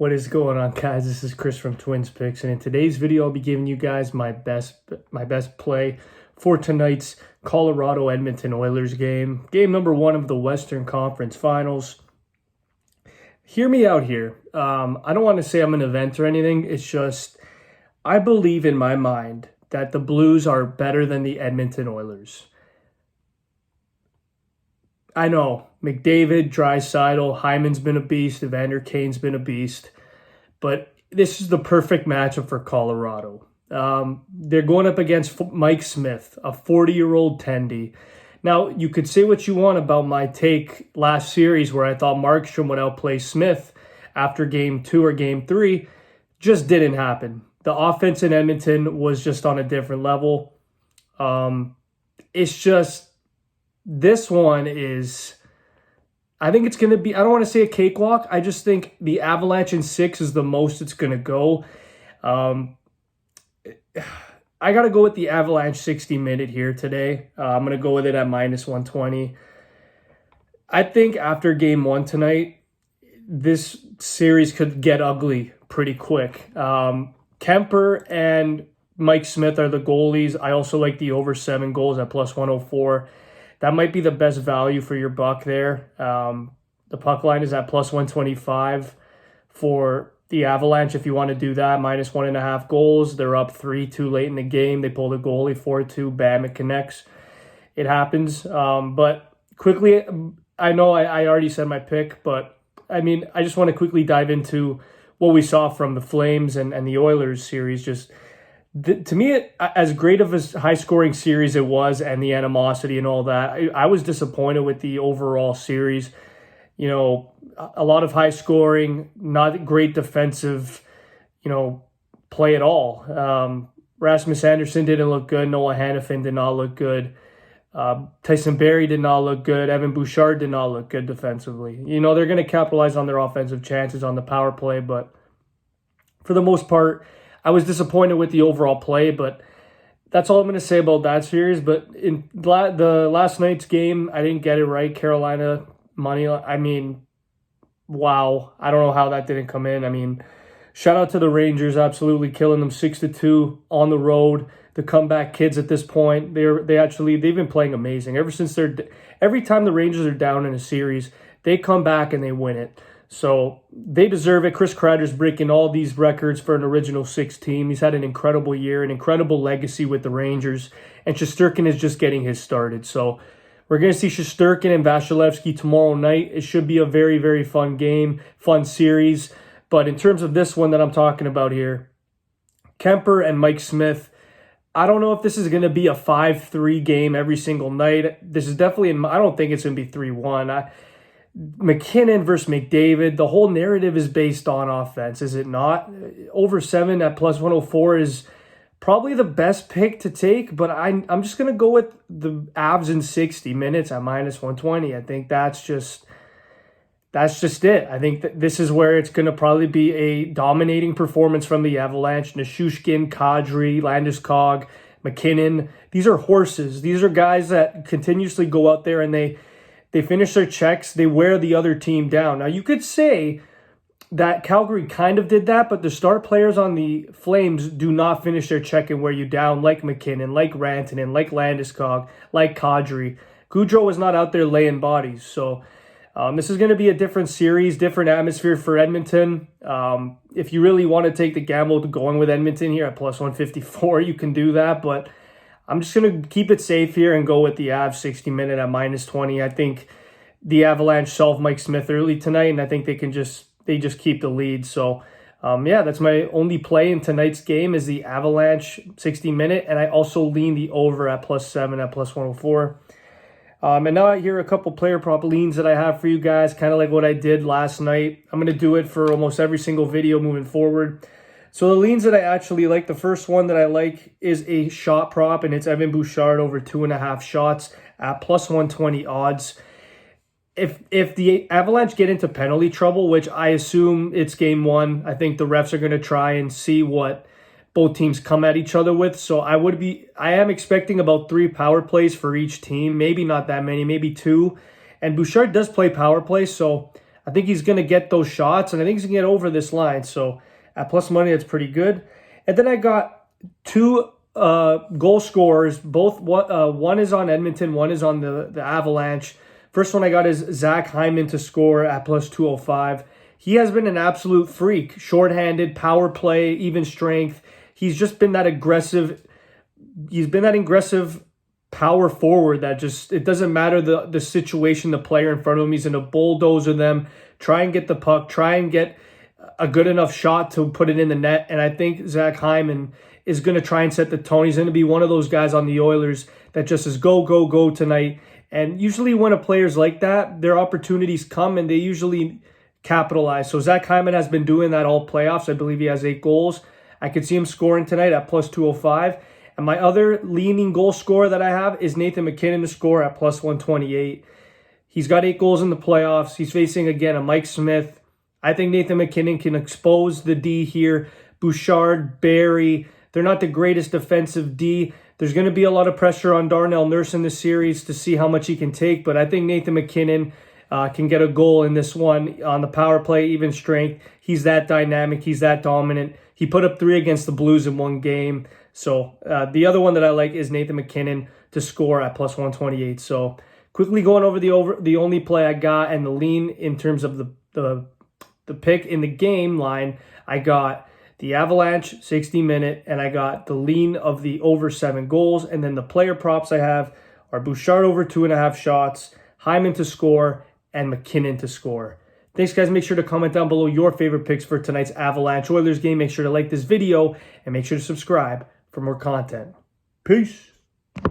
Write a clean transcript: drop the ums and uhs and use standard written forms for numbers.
What is going on, guys? This is Chris from Pickzz, and in today's video, I'll be giving you guys my best play for tonight's Colorado-Edmonton Oilers game. Game number 1 of the Western Conference Finals. Hear me out here. I don't want to say I'm an event or anything. It's just I believe in my mind that the Blues are better than the Edmonton Oilers. I know, McDavid, Draisaitl, Hyman's been a beast, Evander Kane's been a beast, but this is the perfect matchup for Colorado. They're going up against Mike Smith, a 40-year-old tendy. Now, you could say what you want about my take last series where I thought Markstrom would outplay Smith after Game 2 or Game 3. Just didn't happen. The offense in Edmonton was just on a different level. It's just... This one is, I think it's going to be, I don't want to say a cakewalk. I just think the Avalanche in 6 is the most it's going to go. I got to go with the Avalanche 60-minute here today. I'm going to go with it at -120. I think after Game 1 tonight, this series could get ugly pretty quick. Kemper and Mike Smith are the goalies. I also like the over 7 goals at +104. That might be the best value for your buck there. The puck line is at +125 for the Avalanche if you want to do that. -1.5 goals. They're up 3-2 late in the game. They pull the goalie 4-2. Bam, it connects. It happens. But quickly, I know I already said my pick, but I mean, I just want to quickly dive into what we saw from the Flames and the Oilers series. To me, as great of a high-scoring series it was and the animosity and all that, I was disappointed with the overall series. You know, a lot of high-scoring, not great defensive, play at all. Rasmus Anderson didn't look good. Noah Hannafin did not look good. Tyson Barrie did not look good. Evan Bouchard did not look good defensively. They're going to capitalize on their offensive chances on the power play, but for the most part, I was disappointed with the overall play, but that's all I'm going to say about that series. But in the last night's game, I didn't get it right. Carolina money, wow. I don't know how that didn't come in. Shout out to the Rangers, absolutely killing them 6-2 on the road. The comeback kids at this point, they've been playing amazing. Every time the Rangers are down in a series, they come back and they win it. So they deserve it. Chris Kreider's breaking all these records for an original 6 team. He's had an incredible year, an incredible legacy with the Rangers. And Shesterkin is just getting his started. So we're going to see Shesterkin and Vasilevsky tomorrow night. It should be a very, very fun game, fun series. But in terms of this one that I'm talking about here, Kemper and Mike Smith, I don't know if this is going to be a 5-3 game every single night. This is definitely, I don't think it's going to be 3-1. Mackinnon versus McDavid, the whole narrative is based on offense, is it not? Over 7 at +104 is probably the best pick to take, but I'm just going to go with the Avs in 60 minutes at -120. I think that's just it. I think that this is where it's going to probably be a dominating performance from the Avalanche. Nichushkin, Kadri, Landeskog, McKinnon. These are horses. These are guys that continuously go out there and they finish their checks. They wear the other team down. Now, you could say that Calgary kind of did that, but the star players on the Flames do not finish their check and wear you down like McKinnon, like Rantanen, like Landeskog, like Kadri. Gaudreau is not out there laying bodies. So this is going to be a different series, different atmosphere for Edmonton. If you really want to take the gamble to going with Edmonton here at +154, you can do that, but I'm just going to keep it safe here and go with the Avs 60-minute at -20. I think the Avalanche solved Mike Smith early tonight, and I think they just keep the lead. So, that's my only play in tonight's game is the Avalanche 60-minute, and I also lean the over at +7 at +104. And now here are a couple player prop leans that I have for you guys, kind of like what I did last night. I'm going to do it for almost every single video moving forward. So the leans that I actually like, the first one that I like is a shot prop, and it's Evan Bouchard over 2.5 shots at +120 odds. If the Avalanche get into penalty trouble, which I assume it's Game 1, I think the refs are going to try and see what both teams come at each other with. So I am expecting about 3 power plays for each team. Maybe not that many, maybe 2. And Bouchard does play power play, so I think he's going to get those shots, and I think he's going to get over this line. So at plus money, that's pretty good. And then I got two goal scorers. Both one is on Edmonton, one is on the Avalanche. First one I got is Zach Hyman to score at plus 205. He has been an absolute freak. Shorthanded, power play, even strength. He's just been that aggressive. He's been that aggressive power forward that just, it doesn't matter the situation, the player in front of him. He's going to bulldozer them, try and get the puck, try and get a good enough shot to put it in the net. And I think Zach Hyman is going to try and set the tone. He's going to be one of those guys on the Oilers that just says, go, go, go tonight. And usually when a player's like that, their opportunities come and they usually capitalize. So Zach Hyman has been doing that all playoffs. I believe he has 8 goals. I could see him scoring tonight at plus 205. And my other leaning goal scorer that I have is Nathan MacKinnon to score at plus 128. He's got 8 goals in the playoffs. He's facing, again, a Mike Smith. I think Nathan MacKinnon can expose the D here. Bouchard, Barrie, they're not the greatest defensive D. There's going to be a lot of pressure on Darnell Nurse in this series to see how much he can take. But I think Nathan MacKinnon can get a goal in this one on the power play, even strength. He's that dynamic. He's that dominant. He put up 3 against the Blues in one game. So the other one that I like is Nathan MacKinnon to score at plus 128. So quickly going over the only play I got and the lean in terms of the pick in the game line, I got the Avalanche 60-minute, and I got the lean of the over 7 goals. And then the player props I have are Bouchard over 2.5 shots, Hyman to score, and MacKinnon to score. Thanks, guys. Make sure to comment down below your favorite picks for tonight's Avalanche Oilers game. Make sure to like this video and make sure to subscribe for more content. Peace.